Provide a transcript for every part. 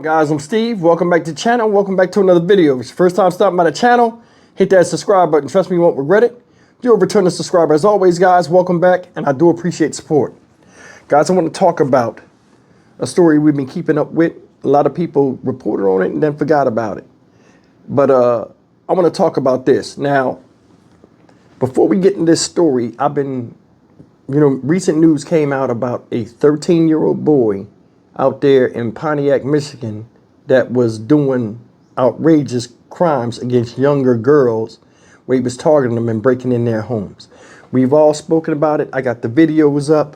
Guys, I'm Steve. Welcome back to the channel. Welcome back to another video. If it's your first time stopping by the channel, hit that subscribe button. Trust me, you won't regret it. You're a returning subscriber. As always, guys, welcome back, and I do appreciate support. Guys, I want to talk about a story we've been keeping up with. A lot of people reported on it and then forgot about it. But I want to talk about this. Now, before we get in this story, recent news came out about a 13-year-old boy out there in Pontiac, Michigan, that was doing outrageous crimes against younger girls where he was targeting them and breaking in their homes. We've all spoken about it. I got the videos up,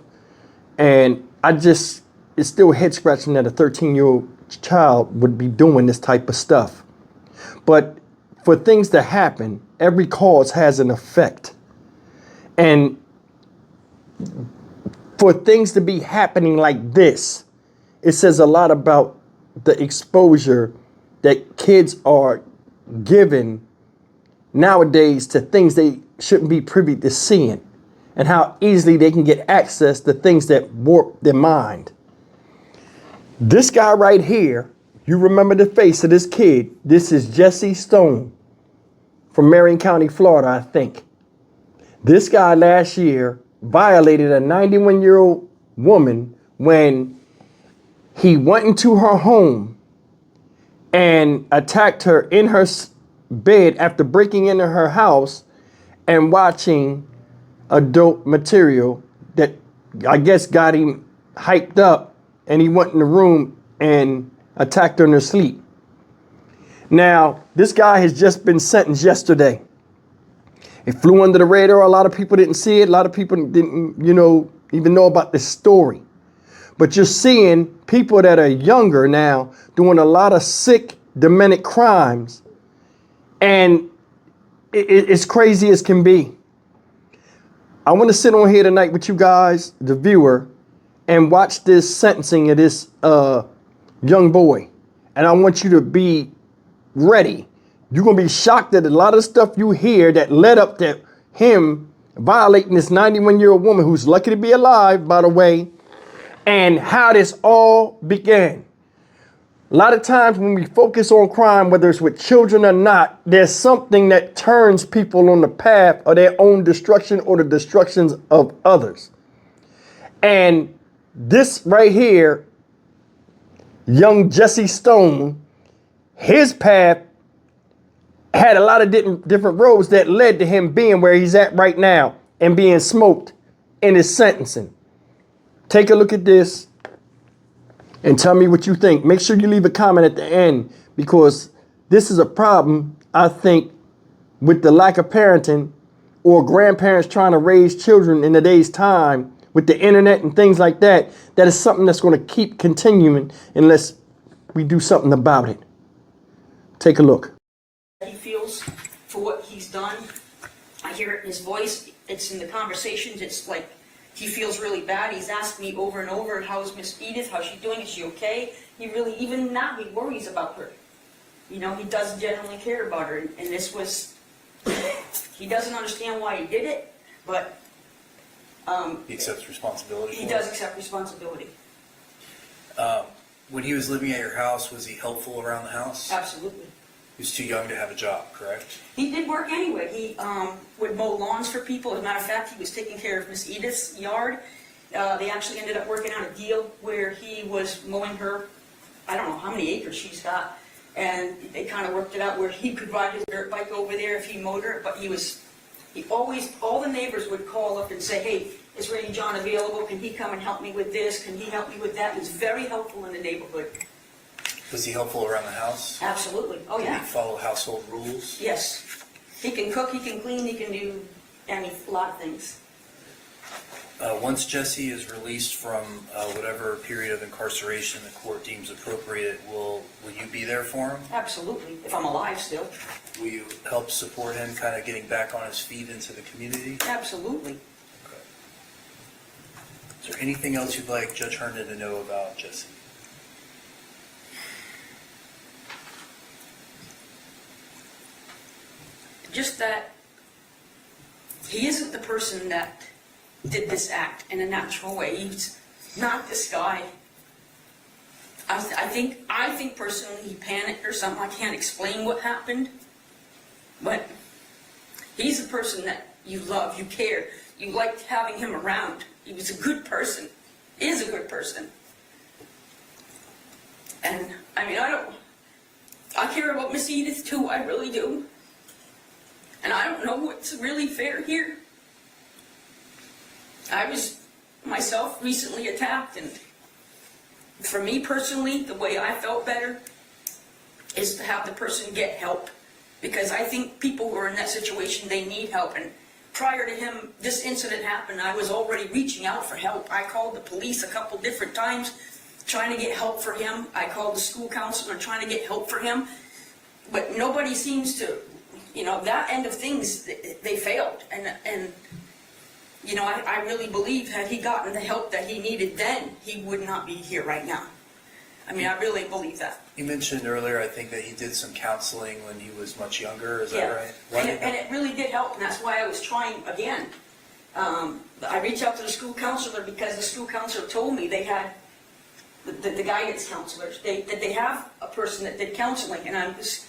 and it's still head scratching that a 13-year-old child would be doing this type of stuff. But for things to happen, every cause has an effect. And for things to be happening like this, it says a lot about the exposure that kids are given nowadays to things they shouldn't be privy to seeing, and how easily they can get access to things that warp their mind. This guy right here, you remember the face of this kid. This is Jesse Stone from Marion County, Florida, I think. This guy last year violated a 91-year-old woman when he went into her home and attacked her in her bed after breaking into her house and watching adult material that I guess got him hyped up, and he went in the room and attacked her in her sleep. Now, this guy has just been sentenced yesterday. It flew under the radar. A lot of people didn't see it. A lot of people didn't, even know about this story. But you're seeing people that are younger now doing a lot of sick, demented crimes. And it's crazy as can be. I want to sit on here tonight with you guys, the viewer, and watch this sentencing of this young boy. And I want you to be ready. You're going to be shocked at a lot of stuff you hear that led up to him violating this 91-year-old woman who's lucky to be alive, by the way, and how this all began. A lot of times when we focus on crime, whether it's with children or not, there's something that turns people on the path of their own destruction or the destructions of others. And this right here, young Jesse Stone, his path had a lot of different roads that led to him being where he's at right now and being smoked in his sentencing. Take a look at this and tell me what you think. Make sure you leave a comment at the end, because this is a problem, I think, with the lack of parenting or grandparents trying to raise children in today's time with the internet and things like that. That is something that's going to keep continuing unless we do something about it. Take a look. He feels for what he's done. I hear it in his voice. It's in the conversations. It's like he feels really bad. He's asked me over and over, how's Miss Edith? How's she doing? Is she okay? He really, even now, he worries about her. He does genuinely care about her. And this was, he doesn't understand why he did it, but he accepts responsibility. He does accept responsibility. When he was living at your house, was he helpful around the house? Absolutely. He was too young to have a job, correct? He did work anyway. He would mow lawns for people. As a matter of fact, he was taking care of Miss Edith's yard. They actually ended up working out a deal where he was mowing her, I don't know how many acres she's got, and they kind of worked it out where he could ride his dirt bike over there if he mowed her. But he always, all the neighbors would call up and say, hey, is Randy John available? Can he come and help me with this? Can he help me with that? He was very helpful in the neighborhood. Was he helpful around the house? Absolutely. Oh, yeah. Did he follow household rules? Yes. He can cook, he can clean, he can do a lot of things. Once Jesse is released from whatever period of incarceration the court deems appropriate, will you be there for him? Absolutely, if I'm alive still. Will you help support him kind of getting back on his feet into the community? Absolutely. Okay. Is there anything else you'd like Judge Herndon to know about Jesse? Just that he isn't the person that did this act in a natural way. He's not this guy I think personally he panicked or something. I can't explain what happened, but he's a person that you love, you care, you liked having him around. He was a good person, is a good person. And I mean, I care about Miss Edith too, I really do. And I don't know what's really fair here. I was myself recently attacked, and for me personally, the way I felt better is to have the person get help. Because I think people who are in that situation, they need help. And prior to him, this incident happened, I was already reaching out for help. I called the police a couple different times trying to get help for him. I called the school counselor trying to get help for him. But nobody seems to, that end of things, they failed. And I really believe had he gotten the help that he needed then, he would not be here right now. I mean, I really believe that. You mentioned earlier, I think, that he did some counseling when he was much younger. Is that right? And it really did help, and that's why I was trying again. I reached out to the school counselor because the school counselor told me they had the guidance counselors. That they have a person that did counseling, and I was,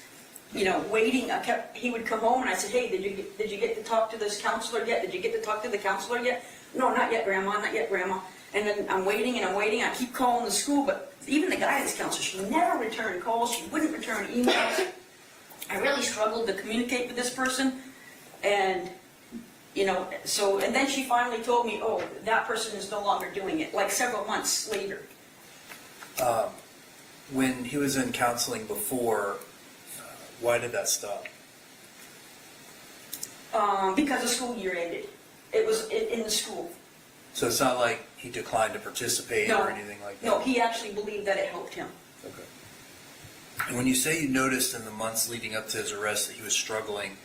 waiting. He would come home, and I said, "Hey, did you get to talk to this counselor yet? Did you get to talk to the counselor yet?" "No, not yet, Grandma. Not yet, Grandma." And then I'm waiting and I'm waiting. I keep calling the school, but even the guidance counselor, she never returned calls. She wouldn't return emails. I really struggled to communicate with this person. And, and then she finally told me, oh, that person is no longer doing it, like several months later. When he was in counseling before, why did that stop? Because the school year ended. It was in the school. So it's not like he declined to participate or anything like that? No, he actually believed that it helped him. Okay. And when you say you noticed in the months leading up to his arrest that he was struggling,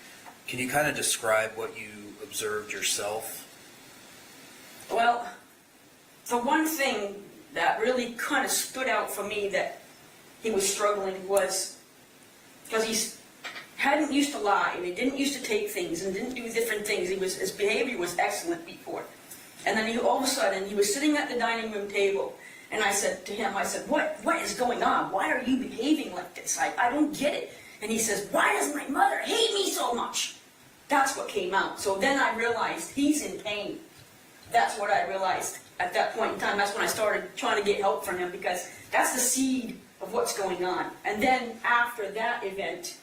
can you kind of describe what you observed yourself? Well, the one thing that really kind of stood out for me that he was struggling was because he hadn't used to lie, and he didn't used to take things and didn't do different things. His behavior was excellent before. And then all of a sudden, he was sitting at the dining room table, and I said to him, what is going on? Why are you behaving like this? I don't get it. And he says, why does my mother hate me so much? That's what came out. So then I realized he's in pain. That's what I realized at that point in time. That's when I started trying to get help from him, because that's the seed of what's going on. And then after that event,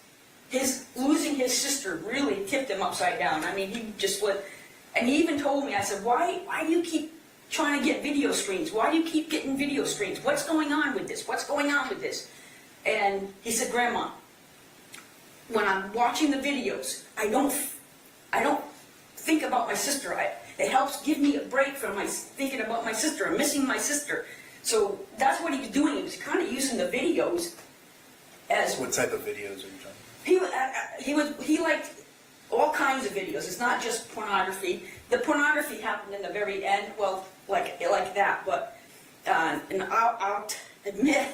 losing his sister really tipped him upside down. I mean, he just would... And he even told me, I said, why do you keep trying to get video screens? Why do you keep getting video screens? What's going on with this? What's going on with this? And he said, Grandma, when I'm watching the videos, I don't think about my sister. It helps give me a break from thinking about my sister. I'm missing my sister. So that's what he was doing. He was kind of using the videos as... What type of videos are you talking about? He liked all kinds of videos. It's not just pornography. The pornography happened in the very end, well, like that. But and I'll admit,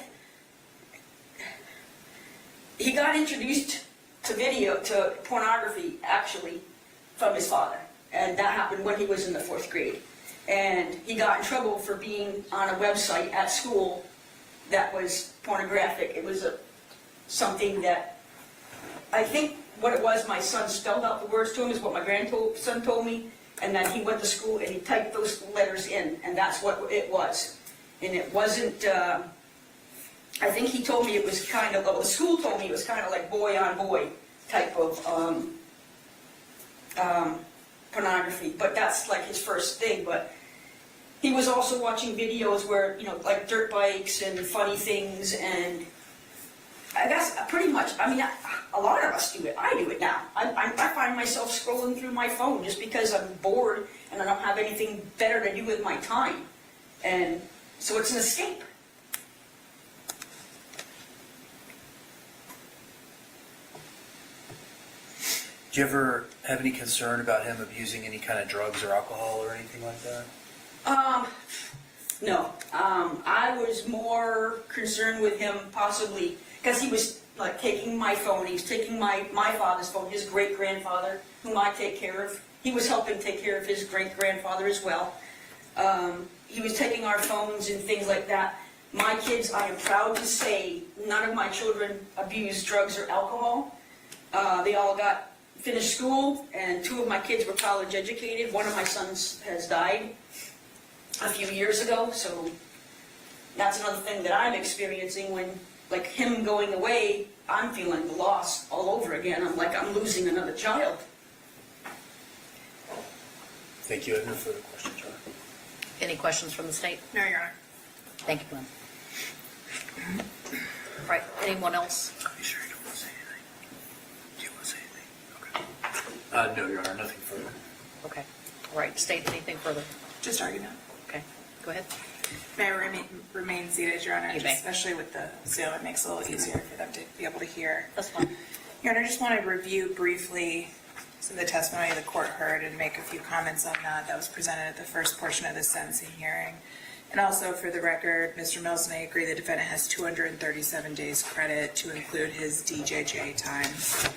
he got introduced to pornography actually from his father, and that happened when he was in the 4th grade. And he got in trouble for being on a website at school that was pornographic. It was something that I think. What it was, my son spelled out the words to him, is what my grandson told me, and then he went to school and he typed those letters in, and that's what it was. And it wasn't, I think he told me it was kind of, the school told me it was kind of like boy on boy type of pornography, but that's like his first thing. But he was also watching videos where, like dirt bikes and funny things, and I guess pretty much, I mean, a lot of us do it. I do it now. I find myself scrolling through my phone just because I'm bored and I don't have anything better to do with my time. And so it's an escape. Do you ever have any concern about him abusing any kind of drugs or alcohol or anything like that? No. I was more concerned with him possibly because he was like taking my phone. He was taking my father's phone, his great-grandfather, whom I take care of. He was helping take care of his great-grandfather as well. He was taking our phones and things like that. My kids, I am proud to say, none of my children abused drugs or alcohol. They all finished school, and 2 of my kids were college educated. One of my sons has died a few years ago, so that's another thing that I'm experiencing when, like, him going away, I'm feeling the loss all over again. I'm like, I'm losing another child. Thank you. I have no further questions, Your Honor. Any questions from the state? No, Your Honor. Thank you, Glenn. All right, anyone else? Are you sure you don't want to say anything? Do you want to say anything? Okay. No, Your Honor, nothing further. Okay. All right, state anything further? Just argument. Okay, go ahead. May I remain seated, Your Honor? You may. Especially with the Zoom, it makes it a little easier for them to be able to hear. That's fine. Your Honor, I just want to review briefly some of the testimony the court heard and make a few comments on that was presented at the first portion of the sentencing hearing. And also, for the record, Mr. Mills and I agree the defendant has 237 days credit to include his DJJ time. So,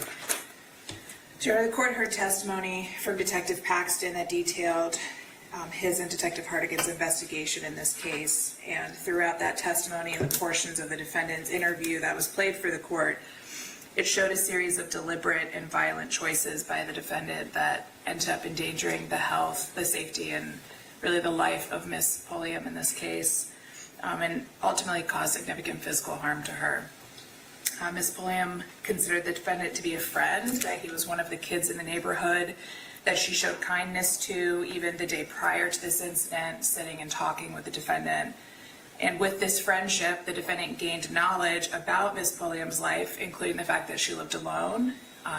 Your Honor, the court heard testimony from Detective Paxton that detailed his and Detective Hardigan's investigation in this case. And throughout that testimony and the portions of the defendant's interview that was played for the court, it showed a series of deliberate and violent choices by the defendant that ended up endangering the health, the safety, and really the life of Miss Pulliam in this case, and ultimately caused significant physical harm to her. Miss Pulliam considered the defendant to be a friend, that he was one of the kids in the neighborhood, that she showed kindness to even the day prior to this incident, sitting and talking with the defendant. And with this friendship, the defendant gained knowledge about Miss Pulliam's life, including the fact that she lived alone.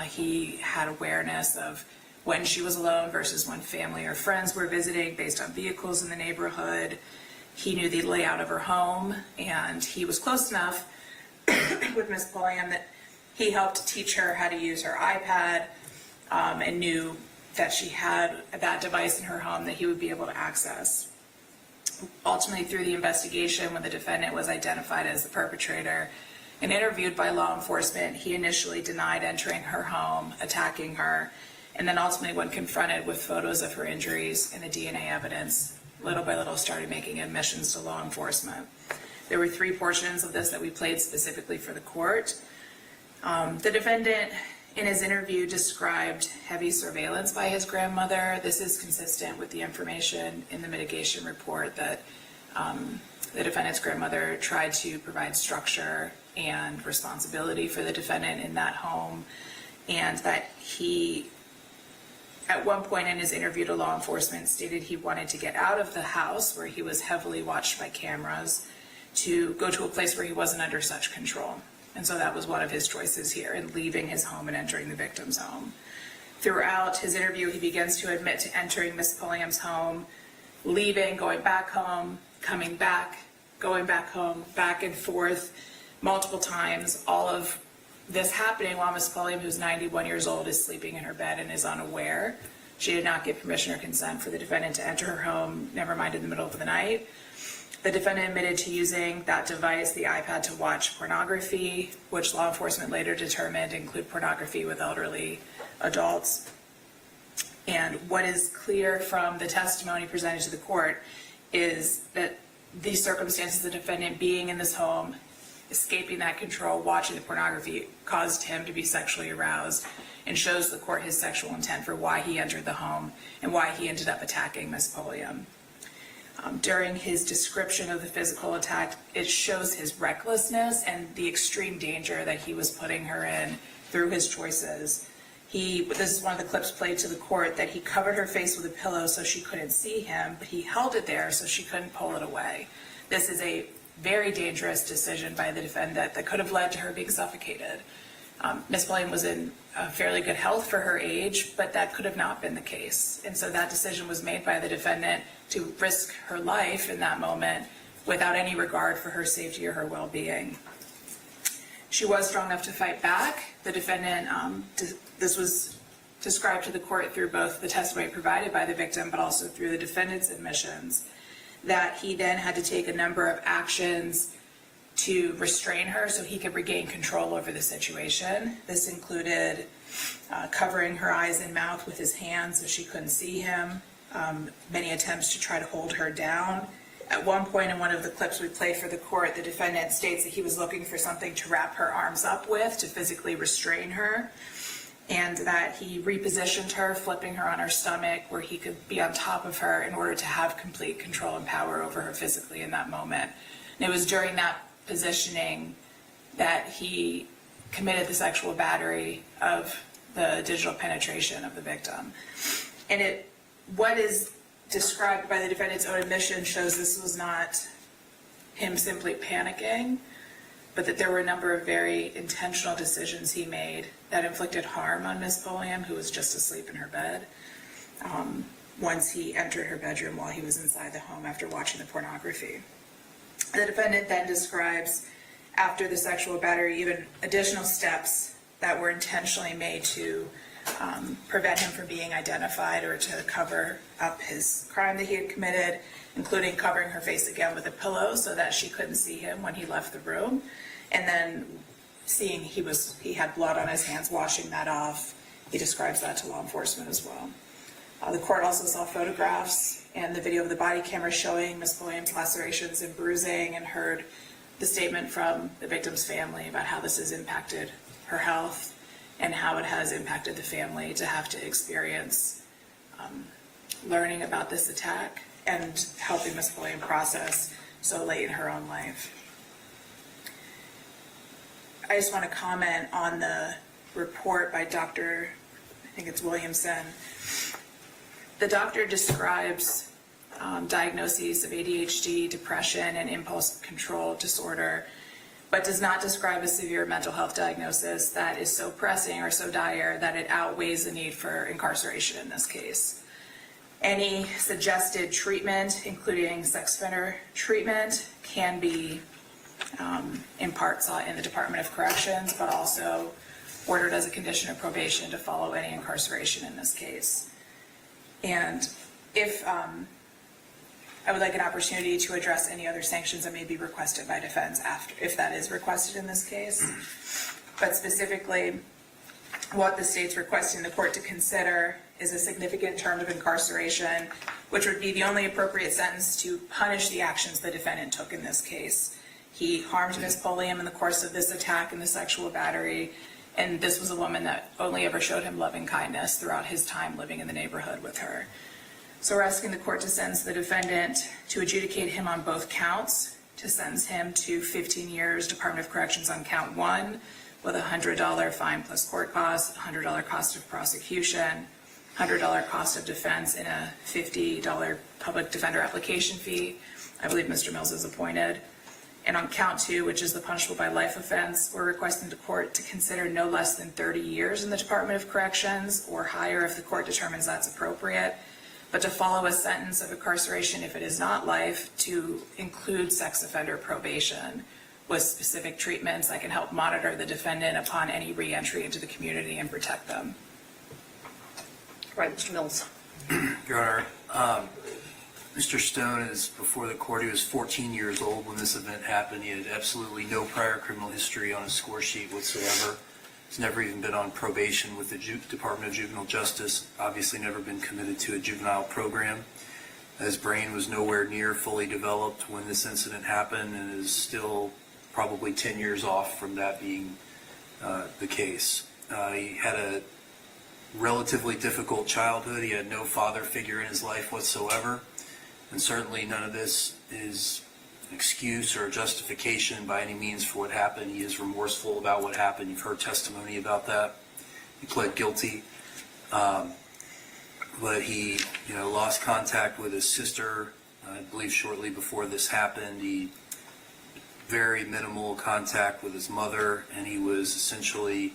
He had awareness of when she was alone versus when family or friends were visiting based on vehicles in the neighborhood. He knew the layout of her home, and he was close enough with Miss Pulliam that he helped teach her how to use her iPad, and knew that she had that device in her home that he would be able to access. Ultimately, through the investigation, when the defendant was identified as the perpetrator and interviewed by law enforcement, he initially denied entering her home, attacking her, and then ultimately, when confronted with photos of her injuries and the DNA evidence, little by little started making admissions to law enforcement. There were 3 portions of this that we played specifically for the court. The defendant, in his interview, described heavy surveillance by his grandmother. This is consistent with the information in the mitigation report that the defendant's grandmother tried to provide structure and responsibility for the defendant in that home, and that he, at one point in his interview to law enforcement, stated he wanted to get out of the house where he was heavily watched by cameras to go to a place where he wasn't under such control. And so that was one of his choices here in leaving his home and entering the victim's home. Throughout his interview, he begins to admit to entering Miss Pulliam's home, leaving, going back home, coming back, going back home, back and forth multiple times. All of this happening while Miss Pulliam, who's 91 years old, is sleeping in her bed and is unaware. She did not give permission or consent for the defendant to enter her home, never mind in the middle of the night. The defendant admitted to using that device, the iPad, to watch pornography, which law enforcement later determined include pornography with elderly adults. And what is clear from the testimony presented to the court is that these circumstances, the defendant being in this home, escaping that control, watching the pornography, caused him to be sexually aroused, and shows the court his sexual intent for why he entered the home and why he ended up attacking Miss Pulliam. During his description of the physical attack, it shows his recklessness and the extreme danger that he was putting her in through his choices. This is one of the clips played to the court, that he covered her face with a pillow so she couldn't see him, but he held it there so she couldn't pull it away. This is a very dangerous decision by the defendant that could have led to her being suffocated. Miss Pulliam was in fairly good health for her age, but that could have not been the case. And so that decision was made by the defendant to risk her life in that moment without any regard for her safety or her well-being. She was strong enough to fight back. The defendant, this was described to the court through both the testimony provided by the victim, but also through the defendant's admissions, that he then had to take a number of actions to restrain her so he could regain control over the situation. This included covering her eyes and mouth with his hands so she couldn't see him, many attempts to try to hold her down, At one point in one of the clips we played for the court, the defendant states that he was looking for something to wrap her arms up with to physically restrain her, and that he repositioned her, flipping her on her stomach where he could be on top of her in order to have complete control and power over her physically in that moment. And it was during that positioning that he committed the sexual battery of the digital penetration of the victim. And what is described by the defendant's own admission shows this was not him simply panicking, but that there were a number of very intentional decisions he made that inflicted harm on Ms. Pulliam, who was just asleep in her bed, once he entered her bedroom while he was inside the home after watching the pornography. The defendant then describes, after the sexual battery, even additional steps that were intentionally made to prevent him from being identified or to cover up his crime that he had committed, including covering her face again with a pillow so that she couldn't see him when he left the room, and then seeing he had blood on his hands, washing that off. He describes that to law enforcement as well. The court also saw photographs and the video of the body camera showing Ms. Pulliam's lacerations and bruising, and heard the statement from the victim's family about how this has impacted her health and how it has impacted the family to have to experience learning about this attack and helping Ms. Pulliam process so late in her own life. I just want to comment on the report by Dr. I think it's Williamson. The doctor describes diagnoses of ADHD, depression, and impulse control disorder, but does not describe a severe mental health diagnosis that is so pressing or so dire that it outweighs the need for incarceration in this case. Any suggested treatment, including sex offender treatment, can be in part sought in the Department of Corrections, but also ordered as a condition of probation to follow any incarceration in this case. And if I would like an opportunity to address any other sanctions that may be requested by defense after, if that is requested in this case. But specifically, what the state's requesting the court to consider is a significant term of incarceration, which would be the only appropriate sentence to punish the actions the defendant took in this case. He harmed Ms. Pulliam in the course of this attack and the sexual battery, and this was a woman that only ever showed him loving kindness throughout his time living in the neighborhood with her. So we're asking the court to sentence the defendant to adjudicate him on both counts, to sentence him to 15 years Department of Corrections on count 1 with a $100 fine plus court costs, $100 cost of prosecution, $100 cost of defense, and a $50 public defender application fee. I believe Mr. Mills is appointed. And on count 2, which is the punishable by life offense, we're requesting the court to consider no less than 30 years in the Department of Corrections, or higher if the court determines that's appropriate, but to follow a sentence of incarceration if it is not life to include sex offender probation with specific treatments that can help monitor the defendant upon any re-entry into the community and protect them. Right, Mr. Mills. Your Honor, Mr. Stone is before the court. He was 14 years old when this event happened. He had absolutely no prior criminal history on his score sheet whatsoever. He's never even been on probation with the Department of Juvenile Justice, obviously never been committed to a juvenile program. His brain was nowhere near fully developed when this incident happened, and is still probably 10 years off from that being the case. He had a relatively difficult childhood. He had no father figure in his life whatsoever. And certainly none of this is an excuse or a justification by any means for what happened. He is remorseful about what happened. You've heard testimony about that. He pled guilty. But he, lost contact with his sister, I believe shortly before this happened. He very minimal contact with his mother, and he was essentially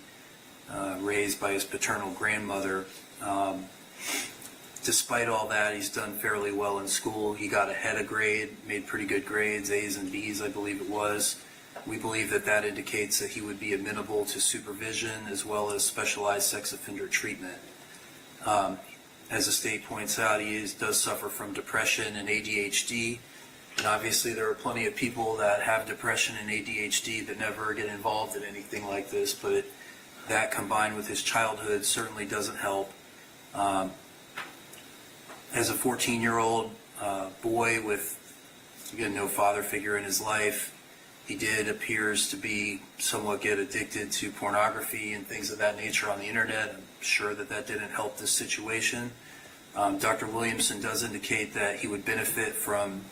raised by his paternal grandmother. Despite all that, he's done fairly well in school. He got ahead of grade, made pretty good grades, A's and B's, I believe it was. We believe that that indicates that he would be amenable to supervision as well as specialized sex offender treatment. As the state points out, he does suffer from depression and ADHD. And obviously there are plenty of people that have depression and ADHD that never get involved in anything like this, but that combined with his childhood certainly doesn't help. As a 14-year-old boy with Again, no father figure in his life. He did appears to be somewhat get addicted to pornography and things of that nature on the internet. I'm sure that that didn't help this situation. Dr. Williamson does indicate that he would benefit from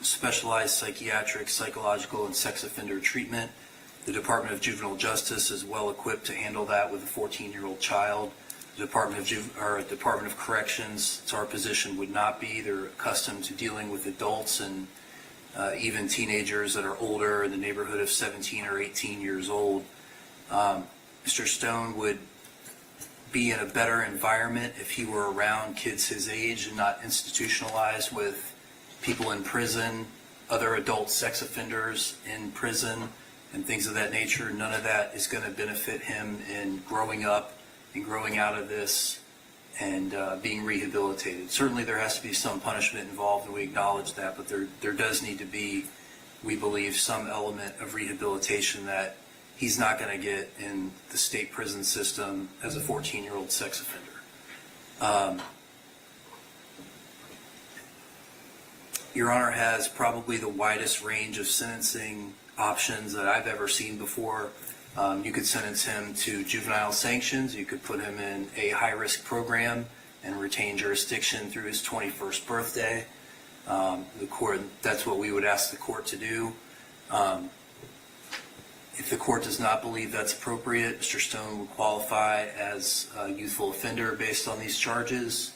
specialized psychiatric, psychological, and sex offender treatment. The Department of Juvenile Justice is well equipped to handle that with a 14-year-old child. The Department of Corrections, it's our position, would not be. They're accustomed to dealing with adults and even teenagers that are older in the neighborhood of 17 or 18 years old. Mr. Stone would be in a better environment if he were around kids his age and not institutionalized with people in prison, other adult sex offenders in prison, and things of that nature. None of that is going to benefit him in growing up and growing out of this and being rehabilitated. Certainly there has to be some punishment involved, and we acknowledge that, but there does need to be, we believe, some element of rehabilitation that he's not going to get in the state prison system as a 14-year-old sex offender. Your Honor has probably the widest range of sentencing options that I've ever seen before. You could sentence him to juvenile sanctions. You could put him in a high-risk program and retain jurisdiction through his 21st birthday. The court, that's what we would ask the court to do. If the court does not believe that's appropriate, Mr. Stone would qualify as a youthful offender based on these charges.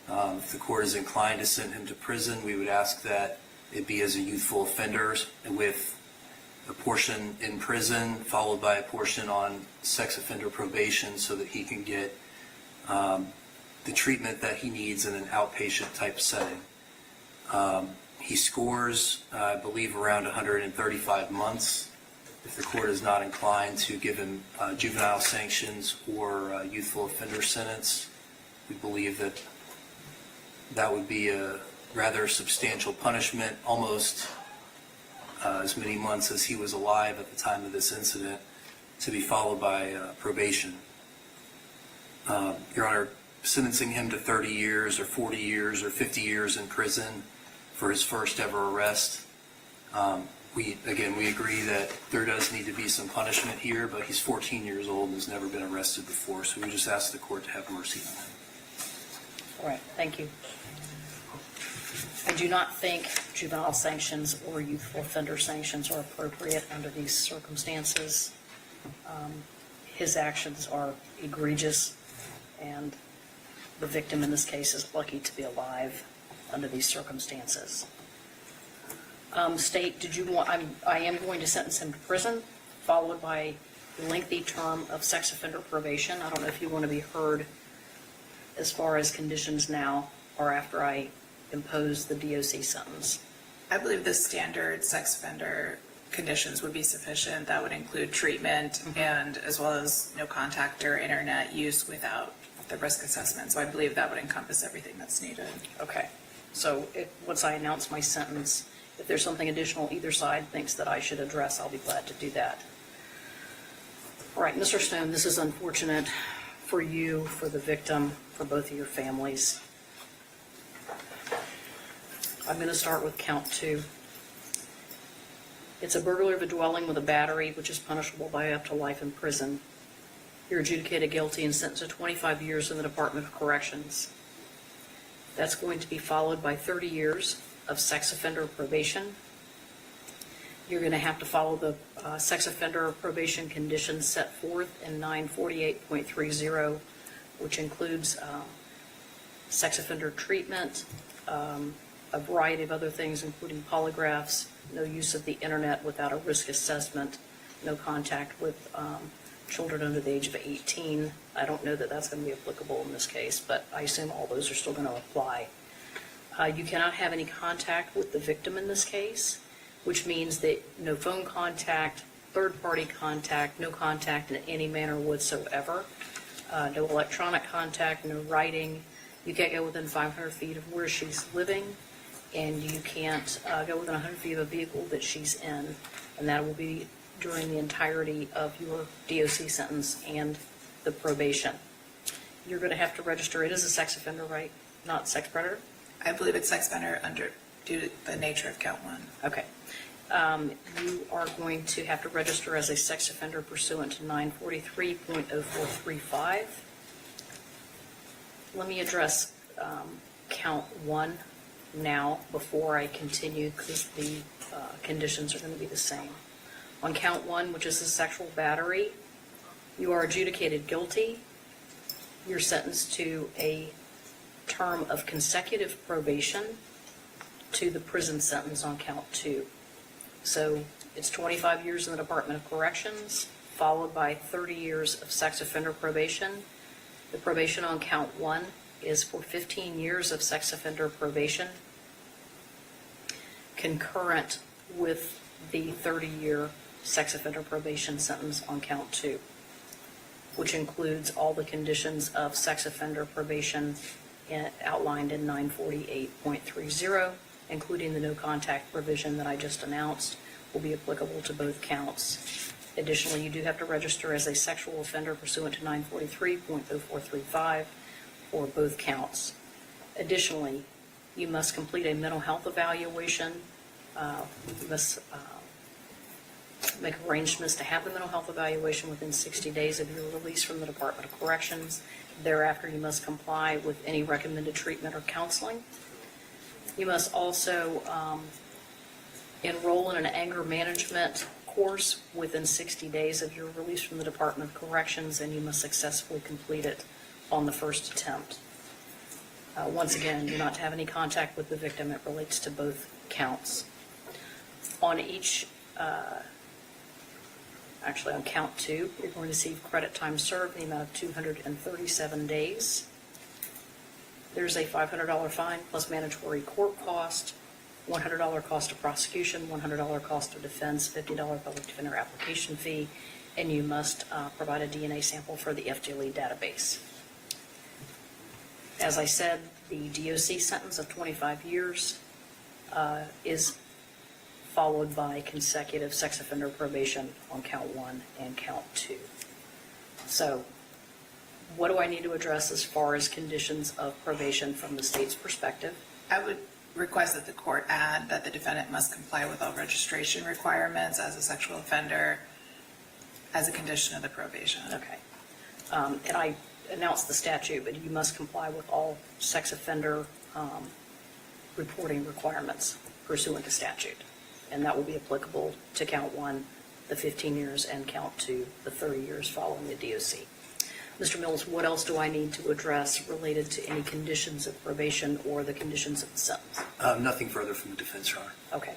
If the court is inclined to send him to prison, we would ask that it be as a youthful offender with a portion in prison followed by a portion on sex offender probation so that he can get the treatment that he needs in an outpatient type setting. He scores, I believe, around 135 months. If the court is not inclined to give him juvenile sanctions or a youthful offender sentence, we believe that that would be a rather substantial punishment, almost as many months as he was alive at the time of this incident, to be followed by probation. Your Honor, sentencing him to 30 years or 40 years or 50 years in prison for his first ever arrest, we agree that there does need to be some punishment here, but he's 14 years old and has never been arrested before, so we just ask the court to have mercy on him. All right, thank you. I do not think juvenile sanctions or youthful offender sanctions are appropriate under these circumstances. His actions are egregious, and the victim in this case is lucky to be alive under these circumstances. State, did you want, I am going to sentence him to prison, followed by a lengthy term of sex offender probation. I don't know if you want to be heard as far as conditions now or after I impose the DOC sentence. I believe the standard sex offender conditions would be sufficient. That would include treatment and as well as no contact or internet use without the risk assessment. So I believe that would encompass everything that's needed. Okay, so once I announce my sentence, if there's something additional either side thinks that I should address, I'll be glad to do that. All right, Mr. Stone, this is unfortunate for you, for the victim, for both of your families. I'm going to start with count 2. It's a burglary of a dwelling with a battery, which is punishable by up to life in prison. You're adjudicated guilty and sentenced to 25 years in the Department of Corrections. That's going to be followed by 30 years of sex offender probation. You're going to have to follow the sex offender probation conditions set forth in 948.30, which includes sex offender treatment, a variety of other things, including polygraphs, no use of the internet without a risk assessment, no contact with children under the age of 18. I don't know that that's going to be applicable in this case, but I assume all those are still going to apply. You cannot have any contact with the victim in this case, which means that no phone contact, third-party contact, no contact in any manner whatsoever, no electronic contact, no writing. You can't go within 500 feet of where she's living, and you can't go within 100 feet of a vehicle that she's in, and that will be during the entirety of your DOC sentence and the probation. You're going to have to register it as a sex offender, right? Not sex predator? I believe it's sex offender due to the nature of count one. Okay. You are going to have to register as a sex offender pursuant to 943.0435. Let me address count one now before I continue, because the conditions are going to be the same. On count one, which is a sexual battery, you are adjudicated guilty. You're sentenced to a term of consecutive probation to the prison sentence on count two. So it's 25 years in the Department of Corrections, followed by 30 years of sex offender probation. The probation on count one is for 15 years of sex offender probation, concurrent with the 30-year sex offender probation sentence on count two, which includes all the conditions of sex offender probation outlined in 948.30, including the no contact provision that I just announced, will be applicable to both counts. Additionally, you do have to register as a sexual offender pursuant to 943.0435 for both counts. Additionally, you must complete a mental health evaluation. You must make arrangements to have the mental health evaluation within 60 days of your release from the Department of Corrections. Thereafter, you must comply with any recommended treatment or counseling. You must also enroll in an anger management course within 60 days of your release from the Department of Corrections, and you must successfully complete it on the first attempt. Once again, you're not to have any contact with the victim. It relates to both counts. On each, actually on count two, you're going to receive credit time served in the amount of 237 days. There's a $500 fine plus mandatory court cost, $100 cost of prosecution, $100 cost of defense, $50 public defender application fee, and you must provide a DNA sample for the FDLE database. As I said, the DOC sentence of 25 years is followed by consecutive sex offender probation on count one and count two. So what do I need to address as far as conditions of probation from the state's perspective? I would request that the court add that the defendant must comply with all registration requirements as a sexual offender as a condition of the probation. Okay. And I announced the statute, but you must comply with all sex offender reporting requirements pursuant to statute. And that will be applicable to count one, the 15 years, and count two, the 30 years following the DOC. Mr. Mills, what else do I need to address related to any conditions of probation or the conditions of the sentence? Nothing further from the defense, Your Honor. Okay.